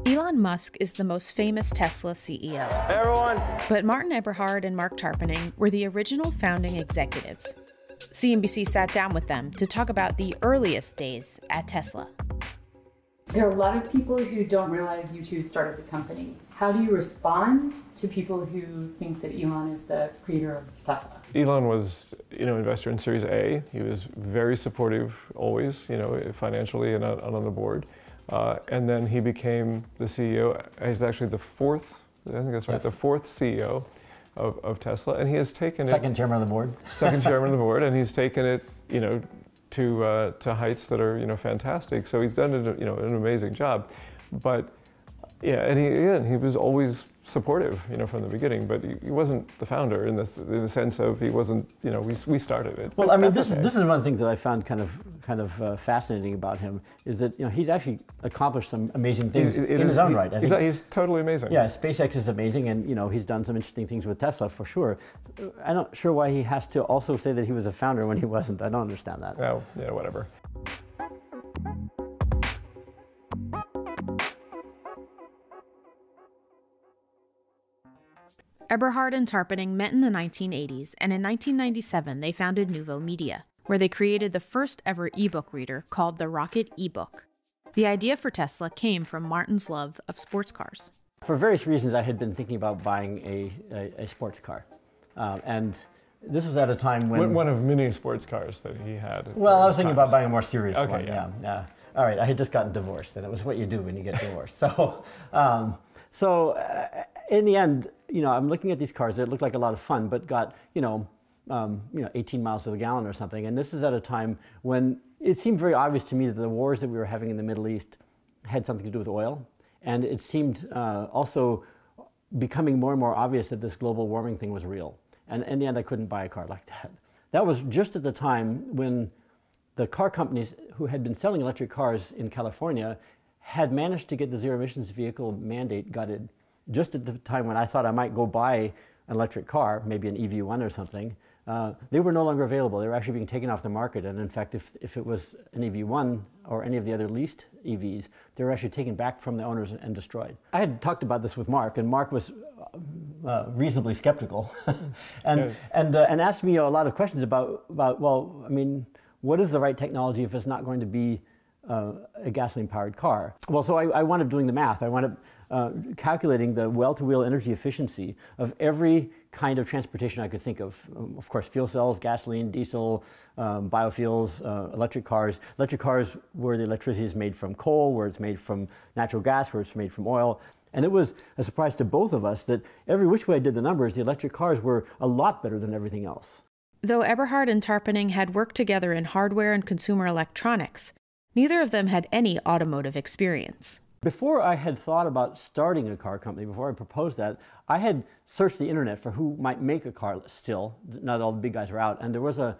Elon Musk is the most famous Tesla CEO. Hey everyone! But Martin Eberhard and Marc Tarpenning were the original founding executives. CNBC sat down with them to talk about the earliest days at Tesla. There are a lot of people who don't realize you two started the company. How do you respond to people who think that Elon is the creator of Tesla? Elon was, investor in Series A. He was very supportive always, financially and on the board. And then he became the CEO. He's actually the fourth, I think that's right, Yes. the fourth CEO of Tesla. And he has taken Second chairman of the board. Second chairman of the board, and he's taken it, to heights that are, fantastic. So he's done an amazing job. But yeah, and he was always supportive, from the beginning, but he wasn't the founder in the sense of he wasn't, we started it. Well, I mean, this is one of the things that I found kind of fascinating about him is that he's actually accomplished some amazing things in his own right. He's totally amazing. Yeah, SpaceX is amazing, and he's done some interesting things with Tesla for sure. I'm not sure why he has to also say that he was a founder when he wasn't. I don't understand that. Oh, yeah, whatever. Eberhard and Tarpenning met in the 1980s, and in 1997 they founded Nuvo Media, where they created the first ever ebook reader called the Rocket eBook. The idea for Tesla came from Martin's love of sports cars. For various reasons, I had been thinking about buying a sports car, and this was at a time when One of many sports cars that he had. Well, I was thinking about buying a more serious one. Yeah. Yeah. All right, I had just gotten divorced, and it was what you do when you get divorced. So, in the end, I'm looking at these cars that look like a lot of fun, but got 18 miles to the gallon or something. And this is at a time when it seemed very obvious to me that the wars that we were having in the Middle East had something to do with oil, and it seemed also becoming more and more obvious that this global warming thing was real. And in the end, I couldn't buy a car like that. That was just at the time when the car companies who had been selling electric cars in California had managed to get the zero emissions vehicle mandate gutted. Just at the time when I thought I might go buy an electric car, maybe an EV1 or something, they were no longer available. They were actually being taken off the market. And in fact, if it was an EV1 or any of the other leased EVs, they were actually taken back from the owners and destroyed. I had talked about this with Mark, and Mark was reasonably skeptical and asked me a lot of questions about, well, I mean, what is the right technology if it's not going to be a gasoline-powered car? Well, so I wound up doing the math. I wound up calculating the well-to-wheel energy efficiency of every kind of transportation I could think of. Of course, fuel cells, gasoline, diesel, biofuels, electric cars. Electric cars where the electricity is made from coal, where it's made from natural gas, where it's made from oil. And it was a surprise to both of us that every which way I did the numbers, the electric cars were a lot better than everything else. Though Eberhard and Tarpenning had worked together in hardware and consumer electronics, neither of them had any automotive experience. Before I had thought about starting a car company, before I proposed that, I had searched the internet for who might make a car still. Not all the big guys were out. And there was a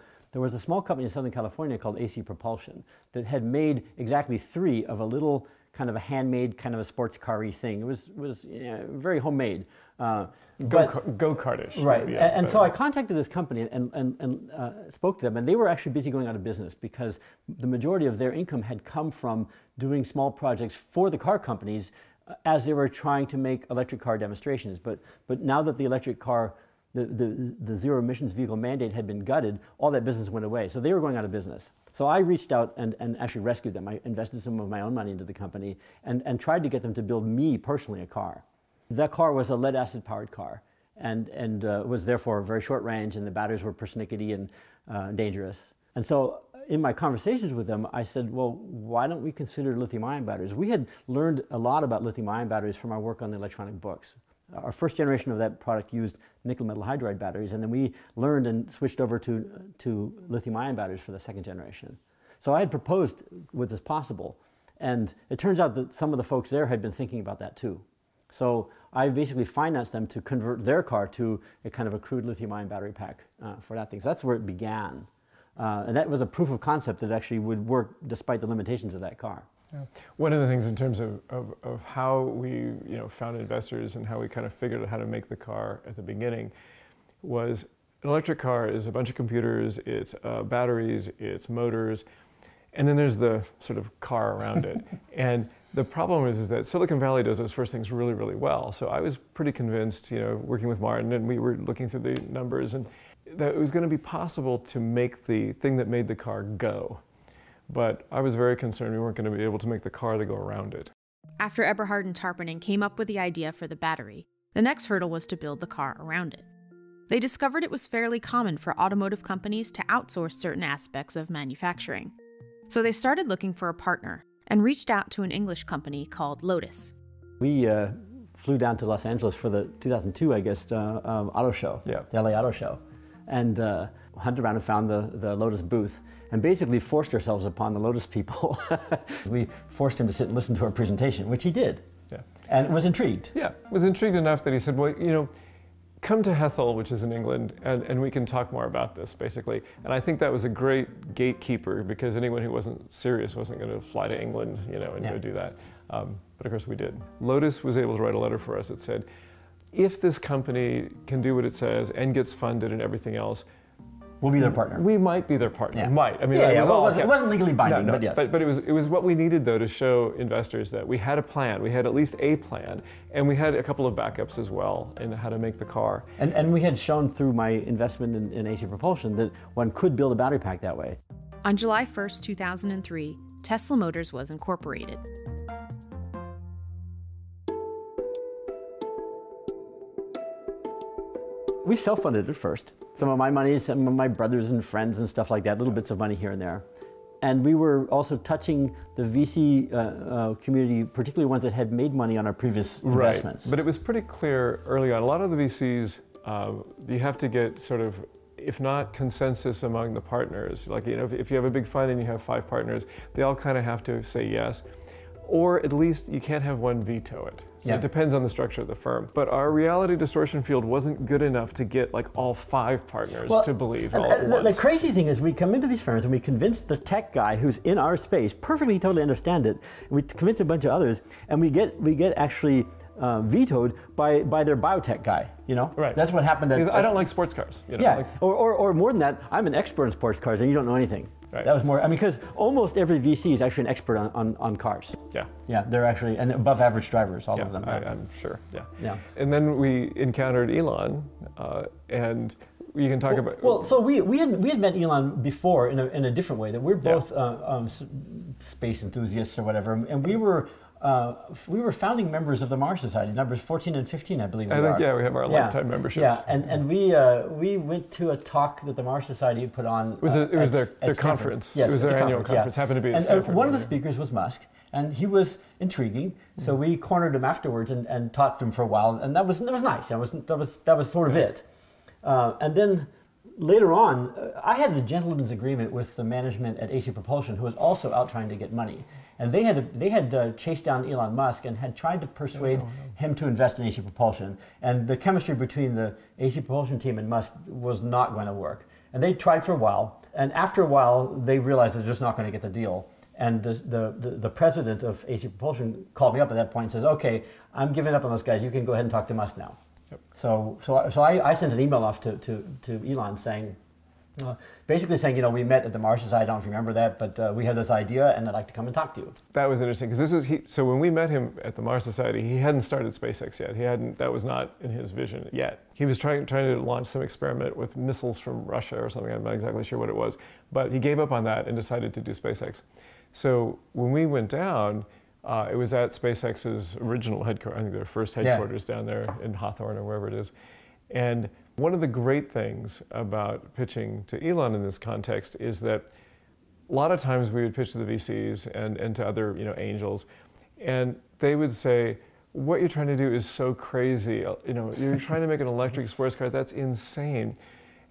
small company in Southern California called AC Propulsion that had made exactly 3 of a little kind of a handmade, kind of a sports car-y thing. It was very homemade. Go-kartish. Right. Yeah, and so I contacted this company and spoke to them, and they were actually busy going out of business because the majority of their income had come from doing small projects for the car companies as they were trying to make electric car demonstrations. But now that the electric car, the zero emissions vehicle mandate had been gutted, all that business went away. So they were going out of business. So I reached out and actually rescued them. I invested some of my own money into the company and tried to get them to build me personally a car. That car was a lead-acid powered car and was therefore very short range, and the batteries were persnickety and dangerous. And so in my conversations with them, I said, well, why don't we consider lithium-ion batteries? We had learned a lot about lithium-ion batteries from our work on the electronic books. Our first generation of that product used nickel metal hydride batteries, and then we learned and switched over to lithium-ion batteries for the second generation. So I had proposed, was this possible? And it turns out that some of the folks there had been thinking about that too. So I basically financed them to convert their car to a kind of a crude lithium-ion battery pack for that thing. So that's where it began. And that was a proof of concept that actually would work despite the limitations of that car. Yeah. One of the things in terms of how we found investors and how we kind of figured out how to make the car at the beginning was an electric car is a bunch of computers, it's batteries, it's motors, and then there's the sort of car around it. And the problem is that Silicon Valley does those first things really, really well. So I was pretty convinced, you know, working with Martin, and we were looking through the numbers, and that it was going to be possible to make the thing that made the car go. But I was very concerned we weren't going to be able to make the car to go around it. After Eberhard and Tarpenning came up with the idea for the battery, the next hurdle was to build the car around it. They discovered it was fairly common for automotive companies to outsource certain aspects of manufacturing. So they started looking for a partner and reached out to an English company called Lotus. We flew down to Los Angeles for the 2002, I guess, auto show, Yeah. the LA Auto Show, and hunted around and found the Lotus booth and basically forced ourselves upon the Lotus people. We forced him to sit and listen to our presentation, which he did, Yeah. and was intrigued. Yeah, was intrigued enough that he said, well, you know, come to Hethel, which is in England, and we can talk more about this, basically. And I think that was a great gatekeeper, because anyone who wasn't serious wasn't going to fly to England, you know, and go do that. But of course we did. Lotus was able to write a letter for us that said, if this company can do what it says and gets funded and everything else, We'll be their partner. we might be their partner. Yeah. Might. I mean, Yeah, that yeah. was Well, all- it wasn't legally binding, No, but yes. But it was what we needed, though, to show investors that we had a plan. We had at least a plan, and we had a couple of backups as well in how to make the car. And we had shown through my investment in AC Propulsion that one could build a battery pack that way. On July 1st, 2003, Tesla Motors was incorporated. We self-funded at first. Some of my money, some of my brothers and friends and stuff like that, little bits of money here and there. And we were also touching the VC community, particularly ones that had made money on our previous investments. But it was pretty clear early on. A lot of the VCs, you have to get sort of, if not consensus among the partners, like, you know, if you have a big fund and you have 5 partners, they all kind of have to say yes. Or at least you can't have one veto it. So it depends on the structure of the firm. But our reality distortion field wasn't good enough to get like all 5 partners to believe all at once. The crazy thing is we come into these firms and we convince the tech guy who's in our space, perfectly, totally understand it. We convince a bunch of others, and we get actually vetoed by their biotech guy, you know? Right. That's what happened at... I don't like sports cars. You know? Yeah, Like, or more than that, I'm an expert in sports cars and you don't know anything. Right. That was more, I mean, because almost every VC is actually an expert on cars. yeah. Yeah, they're actually, and above average drivers, all of them. I'm sure, yeah. Yeah. And then we encountered Elon, and you can talk about... Well, so we had met Elon before in a different way, that we're both space enthusiasts or whatever, and we were founding members of the Mars Society, numbers 14 and 15, I believe. I think, we have our lifetime memberships. Yeah, and we went to a talk that the Mars Society put on. It was their conference. Yes, it was their annual conference. Happened to be at Stanford. And one of the speakers was Musk, and he was intriguing. So we cornered him afterwards and talked to him for a while, and that was nice. That was sort of it. And then later on, I had a gentleman's agreement with the management at AC Propulsion, who was also out trying to get money. And they had chased down Elon Musk and had tried to persuade him to invest in AC Propulsion. And the chemistry between the AC Propulsion team and Musk was not going to work. And they tried for a while. And after a while, they realized they're just not going to get the deal. And the president of AC Propulsion called me up at that point and says, okay, I'm giving up on those guys. You can go ahead and talk to Musk now. Yep. So I sent an email off to Elon saying, basically saying, you know, we met at the Mars Society, I don't know if you remember that, but we have this idea and I'd like to come and talk to you. That was interesting, because so when we met him at the Mars Society, he hadn't started SpaceX yet. That was not in his vision yet. He was trying to launch some experiment with missiles from Russia or something. I'm not exactly sure what it was, but he gave up on that and decided to do SpaceX. So when we went down, it was at SpaceX's original headquarters, I think their first headquarters down there in Hawthorne or wherever it is. And one of the great things about pitching to Elon in this context is that a lot of times we would pitch to the VCs and to other, you know, angels, and they would say, what you're trying to do is so crazy. You know, you're trying to make an electric sports car, that's insane.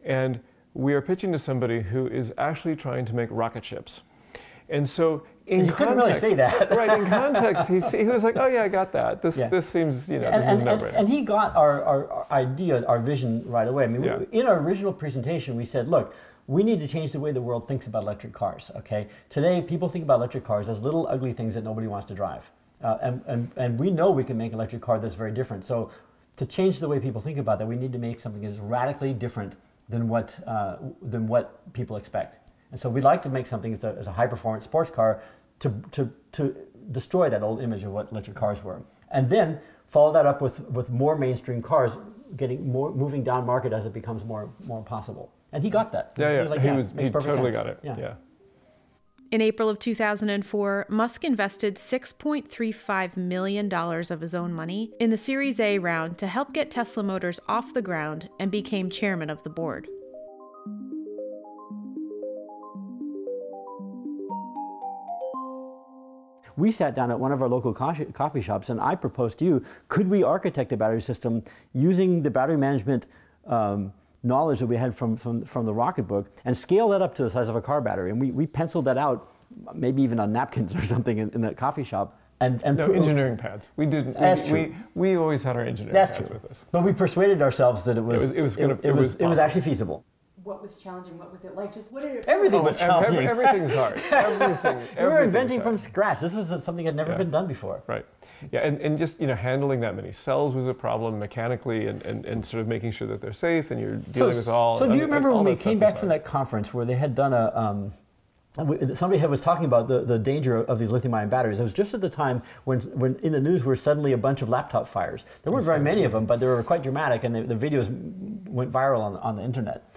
And we are pitching to somebody who is actually trying to make rocket ships. And so in you context, couldn't really say that. Right, in context, he was like, oh yeah, I got that. This seems, you know, this is a no-brainer. And he got our idea, our vision right away. I mean, in our original presentation, we said, look, we need to change the way the world thinks about electric cars, okay? Today, people think about electric cars as little ugly things that nobody wants to drive. And we know we can make an electric car that's very different. So to change the way people think about that, we need to make something that's radically different than what people expect. And so we'd like to make something as a high-performance sports car to destroy that old image of what electric cars were. And then follow that up with more mainstream cars moving down market as it becomes more possible. And he got that. He totally got it. Yeah. In April of 2004, Musk invested $6.35 million of his own money in the Series A round to help get Tesla Motors off the ground and became chairman of the board. We sat down at one of our local coffee shops and I proposed to you, could we architect a battery system using the battery management knowledge that we had from the rocket book and scale that up to the size of a car battery? And we penciled that out, maybe even on napkins or something in the coffee shop. No, engineering pads. We didn't. That's true. We always had our engineering pads with us. But we persuaded ourselves that it was actually feasible. What was challenging? What was it like? Just what did it? Everything was challenging. Everything's hard. We were inventing from scratch. This was something that had never been done before. Right. Yeah, and just handling that many cells was a problem mechanically, and sort of making sure that they're safe, and you're dealing with all. So do you remember when we came back from that conference where they had done somebody was talking about the danger of these lithium-ion batteries? It was just at the time when in the news were suddenly a bunch of laptop fires. There weren't very many of them, but they were quite dramatic, and the videos went viral on the internet.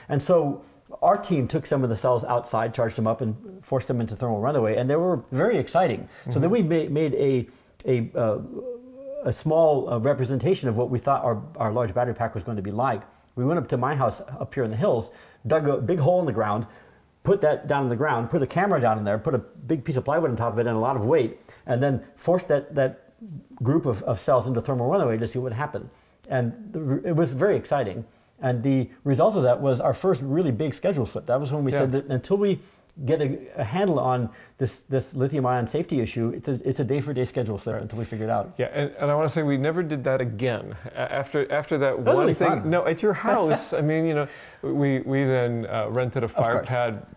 And so our team took some of the cells outside, charged them up, and forced them into thermal runaway, and they were very exciting. Mm-hmm. So then we made a small representation of what we thought our large battery pack was going to be like. We went up to my house up here in the hills, dug a big hole in the ground, put that down in the ground, put a camera down in there, put a big piece of plywood on top of it and a lot of weight, and then forced that group of cells into thermal runaway to see what happened. And it was very exciting. And the result of that was our first really big schedule slip. That was when we said that until we get a handle on this lithium-ion safety issue, it's a day-for-day schedule slip until we figure it out. Yeah, and I want to say we never did that again. After that one really thing. Fun. No, at your house. I mean, we then rented a fire pad.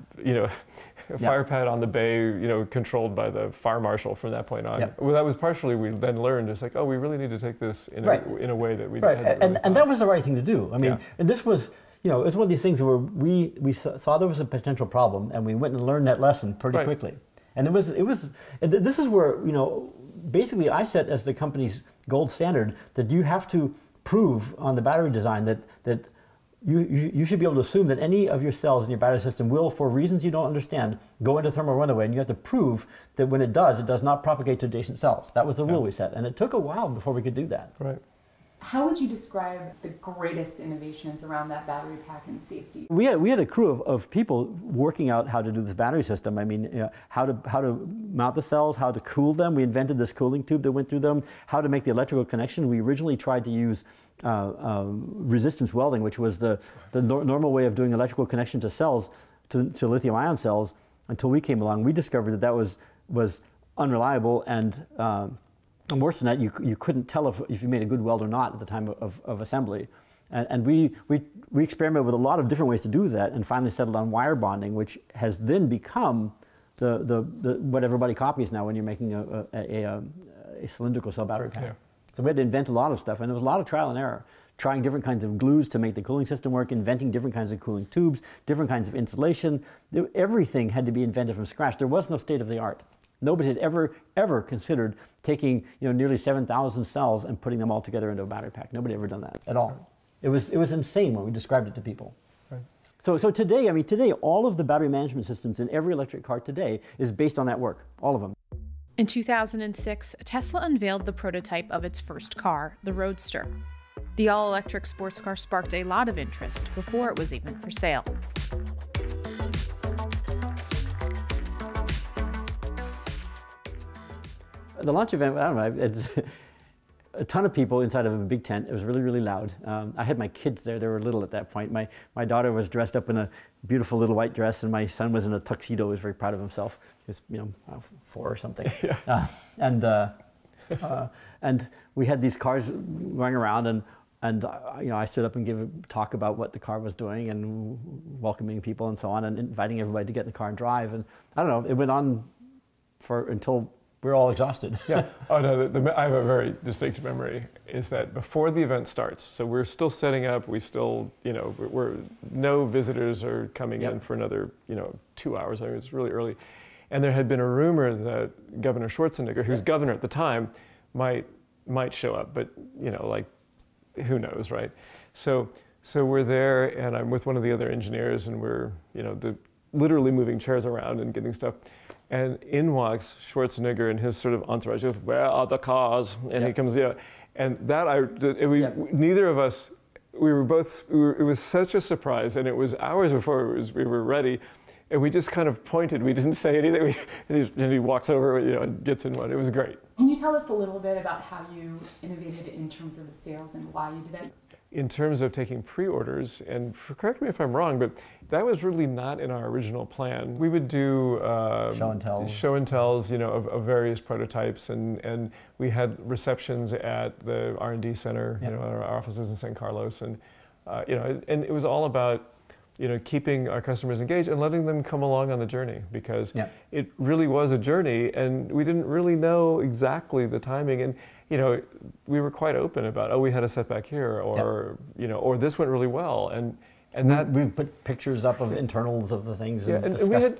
A fire pad on the bay, controlled by the fire marshal from that point on. Yep. Well, that was partially we then learned. It's like, oh, we really need to take this in a way that we hadn't really and that was the right thing to do. I mean, and this was, it was one of these things where we saw there was a potential problem, and we went and learned that lesson pretty quickly. And this is where, basically I set as the company's gold standard that you have to prove on the battery design that you should be able to assume that any of your cells in your battery system will, for reasons you don't understand, go into thermal runaway, and you have to prove that when it does not propagate to adjacent cells. That was the rule we set, and it took a while before we could do that. Right. How would you describe the greatest innovations around that battery pack and safety? We had a crew of people working out how to do this battery system. I mean, how to mount the cells, how to cool them. We invented this cooling tube that went through them, how to make the electrical connection. We originally tried to use resistance welding, which was the normal way of doing electrical connection to cells, to lithium-ion cells. Until we came along, we discovered that was unreliable, and worse than that, you couldn't tell if you made a good weld or not at the time of assembly. And we experimented with a lot of different ways to do that, and finally settled on wire bonding, which has then become the what everybody copies now when you're making a cylindrical cell battery pack. Yeah. So we had to invent a lot of stuff, and there was a lot of trial and error, trying different kinds of glues to make the cooling system work, inventing different kinds of cooling tubes, different kinds of insulation. Everything had to be invented from scratch. There was no state of the art. Nobody had ever considered taking nearly 7,000 cells and putting them all together into a battery pack. Nobody had ever done that at all. It was insane when we described it to people. Right. So today, all of the battery management systems in every electric car today is based on that work, all of them. In 2006, Tesla unveiled the prototype of its first car, the Roadster. The all-electric sports car sparked a lot of interest before it was even for sale. The launch event, I don't know, it's a ton of people inside of a big tent. It was really, really loud. I had my kids there. They were little at that point. My daughter was dressed up in a beautiful little white dress, and my son was in a tuxedo. He was very proud of himself. He was, 4 or something. Yeah. And we had these cars going around, and I stood up and gave a talk about what the car was doing and welcoming people and so on, and inviting everybody to get in the car and drive. And I don't know, it went on until we're all exhausted. Yeah. Oh no, I have a very distinct memory. Is that before the event starts? So we're still setting up. We still, we're no visitors are coming in for another, 2 hours. I mean, it's really early, and there had been a rumor that Governor Schwarzenegger, who's governor at the time, might show up, but like, who knows, right? So we're there, and I'm with one of the other engineers, and we're, literally moving chairs around and getting stuff. And in walks Schwarzenegger and his sort of entourage. Goes, "Where are the cars?" And he comes, and that neither of us, it was such a surprise, and it was hours before we were ready, and we just kind of pointed. We didn't say anything. And he walks over, and gets in one. It was great. Can you tell us a little bit about how you innovated in terms of the sales and why you did that? In terms of taking pre-orders, and correct me if I'm wrong, but that was really not in our original plan. We would do show and tells, of various prototypes, and we had receptions at the R&D center, our offices in San Carlos, and and it was all about keeping our customers engaged and letting them come along on the journey, because it really was a journey, and we didn't really know exactly the timing. And we were quite open about, we had a setback here, or or this went really well, and that we put pictures up of internals of the things. And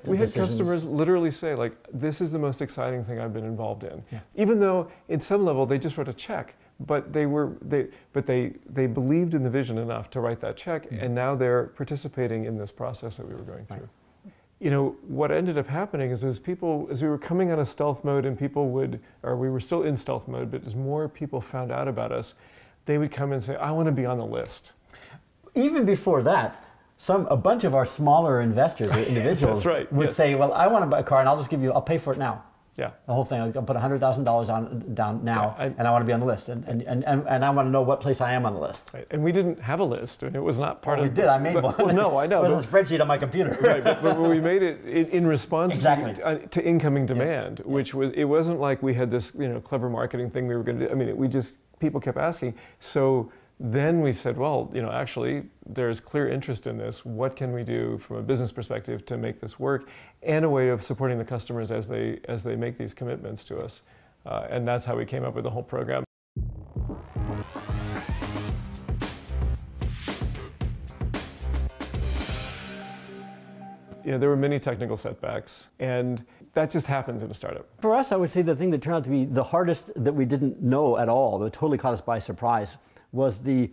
we had customers literally say, like, this is the most exciting thing I've been involved in, even though in some level they just wrote a check. But they believed in the vision enough to write that check, and now they're participating in this process that we were going through. What ended up happening is as we were coming out of stealth mode, and we were still in stealth mode, but as more people found out about us, they would come and say, "I want to be on the list." Even before that, a bunch of our smaller investors or individuals would say, "Well, I want to buy a car, and I'll pay for it now." Yeah. The whole thing. I'll put $100,000 down now, and I want to be on the list, and I want to know what place I am on the list. Right. And we didn't have a list, and it was not part of. We did. I made one. Well, no, I know. It was a spreadsheet on my computer. Right, but we made it in response to incoming demand, which was, it wasn't like we had this clever marketing thing we were going to do. I mean, people kept asking. So then we said, well, actually, there's clear interest in this. What can we do from a business perspective to make this work, and a way of supporting the customers as they make these commitments to us? And that's how we came up with the whole program. There were many technical setbacks, and that just happens in a startup. For us, I would say the thing that turned out to be the hardest, that we didn't know at all, that totally caught us by surprise, was the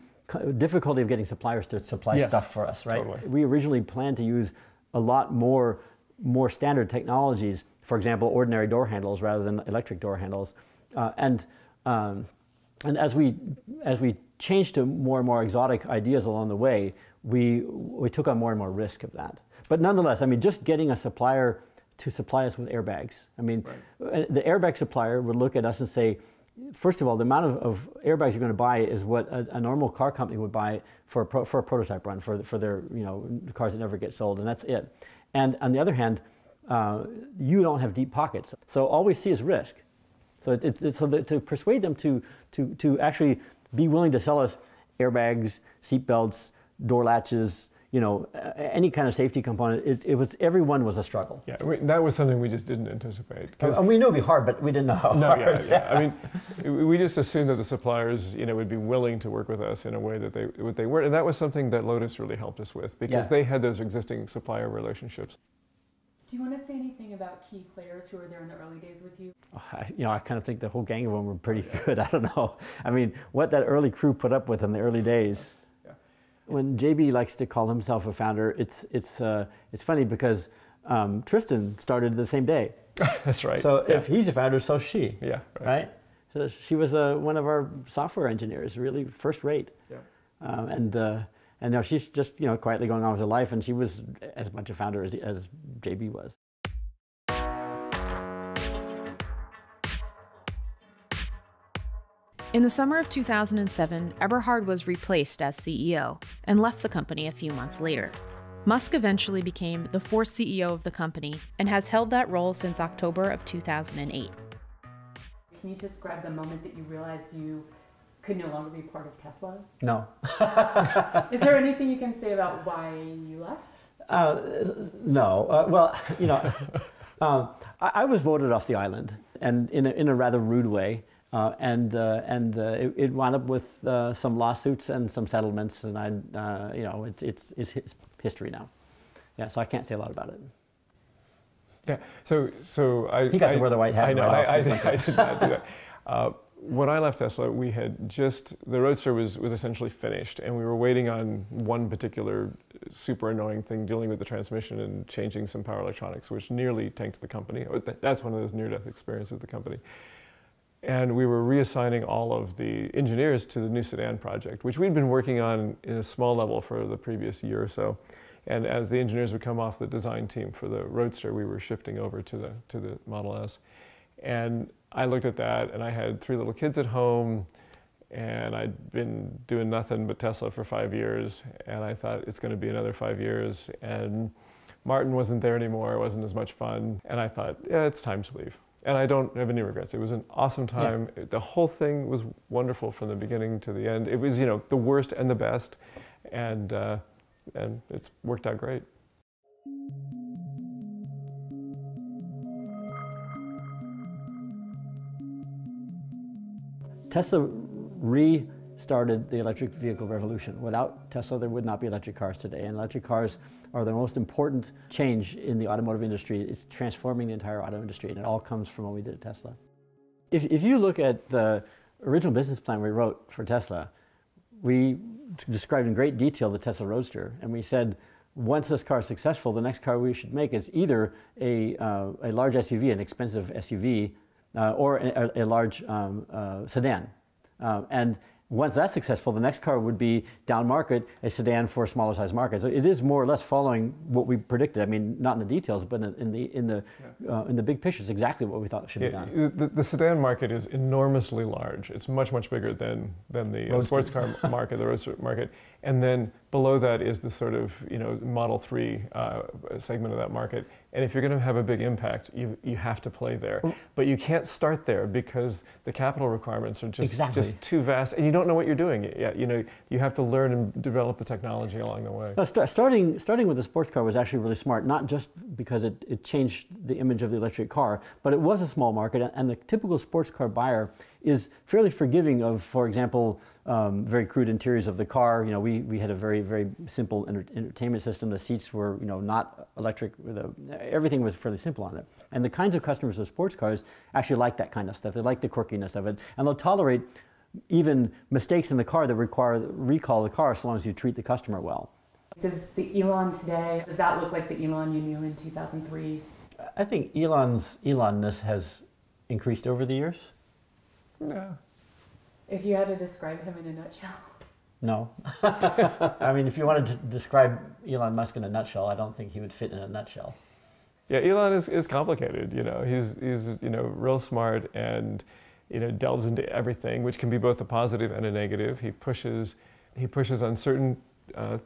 difficulty of getting suppliers to supply stuff for us, right? Totally. We originally planned to use a lot more standard technologies, for example, ordinary door handles rather than electric door handles. And as we changed to more and more exotic ideas along the way, we took on more and more risk of that. But nonetheless, I mean, just getting a supplier to supply us with airbags. I mean, the airbag supplier would look at us and say, first of all, the amount of airbags you're going to buy is what a normal car company would buy for a prototype run for their cars that never get sold, and that's it. And on the other hand, you don't have deep pockets, so all we see is risk. So to persuade them to actually be willing to sell us airbags, seat belts, door latches, any kind of safety component, everyone was a struggle. Yeah, that was something we just didn't anticipate. And we knew it'd be hard, but we didn't know how hard. Yeah. I mean, we just assumed that the suppliers, would be willing to work with us in a way that they weren't, and that was something that Lotus really helped us with, because they had those existing supplier relationships. Do you want to say anything about key players who were there in the early days with you? I kind of think the whole gang of them were pretty good. I don't know. I mean, what that early crew put up with in the early days. When JB likes to call himself a founder, it's funny because Tristan started the same day. That's right. So if he's a founder, so's she. Yeah. Right. So she was one of our software engineers, really first rate. Yeah. And now she's just quietly going on with her life, and she was as much a founder as JB was. In the summer of 2007, Eberhard was replaced as CEO and left the company a few months later. Musk eventually became the fourth CEO of the company and has held that role since October of 2008. Can you describe the moment that you realized you could no longer be part of Tesla? No. Is there anything you can say about why you left? No. I was voted off the island and in a rather rude way. It wound up with some lawsuits and some settlements, and it's history now. Yeah, so I can't say a lot about it. Yeah, so he got to wear the white hat. I know. Right I did not do that. When I left Tesla, we had the Roadster was essentially finished, and we were waiting on one particular super annoying thing, dealing with the transmission and changing some power electronics, which nearly tanked the company. That's one of those near-death experiences of the company. And we were reassigning all of the engineers to the new sedan project, which we'd been working on in a small level for the previous year or so. And as the engineers would come off the design team for the Roadster, we were shifting over to the Model S. And I looked at that, and I had 3 little kids at home, and I'd been doing nothing but Tesla for 5 years, and I thought it's going to be another 5 years. And Martin wasn't there anymore; it wasn't as much fun, and I thought, yeah, it's time to leave. And I don't have any regrets. It was an awesome time. Yeah. The whole thing was wonderful from the beginning to the end. It was, the worst and the best, and it's worked out great. Tesla restarted the electric vehicle revolution. Without Tesla, there would not be electric cars today. And electric cars are the most important change in the automotive industry. It's transforming the entire auto industry, and it all comes from what we did at Tesla. If you look at the original business plan we wrote for Tesla, we described in great detail the Tesla Roadster, and we said, once this car is successful, the next car we should make is either a large SUV, an expensive SUV, or a large sedan. And once that's successful, the next car would be down market, a sedan for a smaller size market. So it is more or less following what we predicted. I mean, not in the details, but in the big picture, it's exactly what we thought should be done. The sedan market is enormously large. It's much, much bigger than the sports car market, the Roadster market. And then below that is the sort of Model 3 segment of that market. And if you're going to have a big impact, you have to play there. But you can't start there because the capital requirements are just too vast, and you don't know what you're doing yet. You have to learn and develop the technology along the way. No, starting with the sports car was actually really smart, not just because it changed the image of the electric car, but it was a small market, and the typical sports car buyer is fairly forgiving of, for example, very crude interiors of the car. We had a very, very simple entertainment system. The seats were, not electric. Everything was fairly simple on it. And the kinds of customers of sports cars actually like that kind of stuff. They like the quirkiness of it, and they'll tolerate even mistakes in the car that require recall of the car, so long as you treat the customer well. Does the Elon today, does that look like the Elon you knew in 2003? I think Elon's Elon-ness has increased over the years. No. If you had to describe him in a nutshell. No. I mean, if you wanted to describe Elon Musk in a nutshell, I don't think he would fit in a nutshell. Yeah, Elon is complicated. He's real smart and delves into everything, which can be both a positive and a negative. He pushes on certain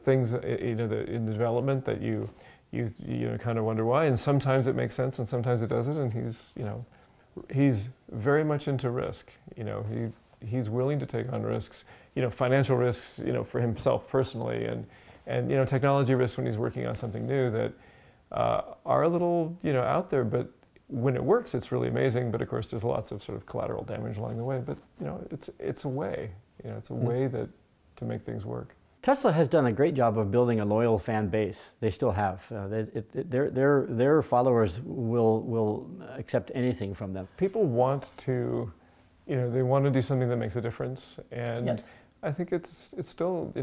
things in the development that you kind of wonder why, and sometimes it makes sense and sometimes it doesn't. And he's very much into risk. He's willing to take on risks, financial risks, for himself personally, and technology risks when he's working on something new that are a little, out there. But when it works, it's really amazing. But of course, there's lots of sort of collateral damage along the way. But it's a way, it's a way to make things work. Tesla has done a great job of building a loyal fan base. They still have. Their followers will accept anything from them. People want to, they want to do something that makes a difference, and yes. I think it's still,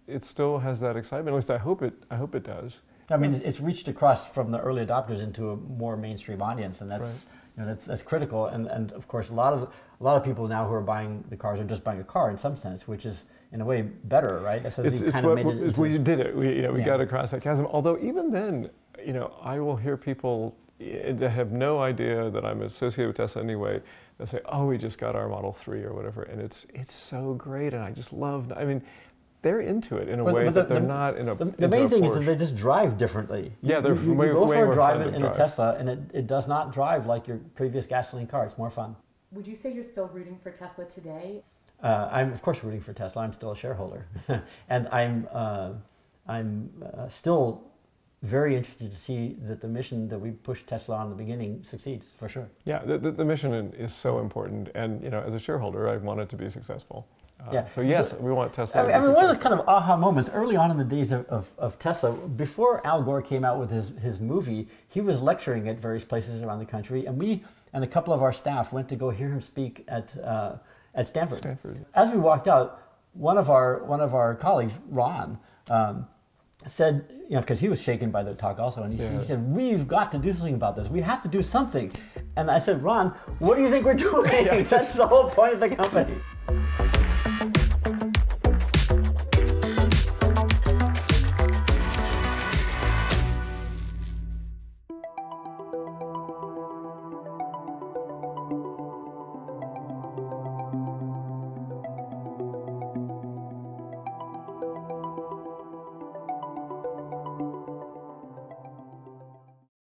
it still has that excitement. At least I hope it does. I mean, it's reached across from the early adopters into a more mainstream audience, and that's right. That's critical. And of course, a lot of people now who are buying the cars are just buying a car in some sense, which is in a way better, right? We did it. We got across that chasm. Although even then, I will hear people that have no idea that I'm associated with Tesla anyway. They'll say, "Oh, we just got our Model 3 or whatever," and it's so great, and I just love. I mean, they're into it in a way that they're not in a. The main thing is that they just drive differently. Yeah, they're you way go for more a drive fun in a Tesla, and it does not drive like your previous gasoline car. It's more fun. Would you say you're still rooting for Tesla today? I'm of course rooting for Tesla. I'm still a shareholder, and I'm still very interested to see that the mission that we pushed Tesla on in the beginning succeeds, for sure. Yeah, the mission is so important, and as a shareholder, I want it to be successful. Yeah. So yes, we want Tesla to be I mean, successful. one of those kind of aha moments early on in the days of Tesla, before Al Gore came out with his movie, he was lecturing at various places around the country, and we and a couple of our staff went to go hear him speak at Stanford. As we walked out, one of our colleagues, Ron, said, because he was shaken by the talk also, and he said, "We've got to do something about this. We have to do something." And I said, "Ron, what do you think we're doing?" That's the whole point of the company.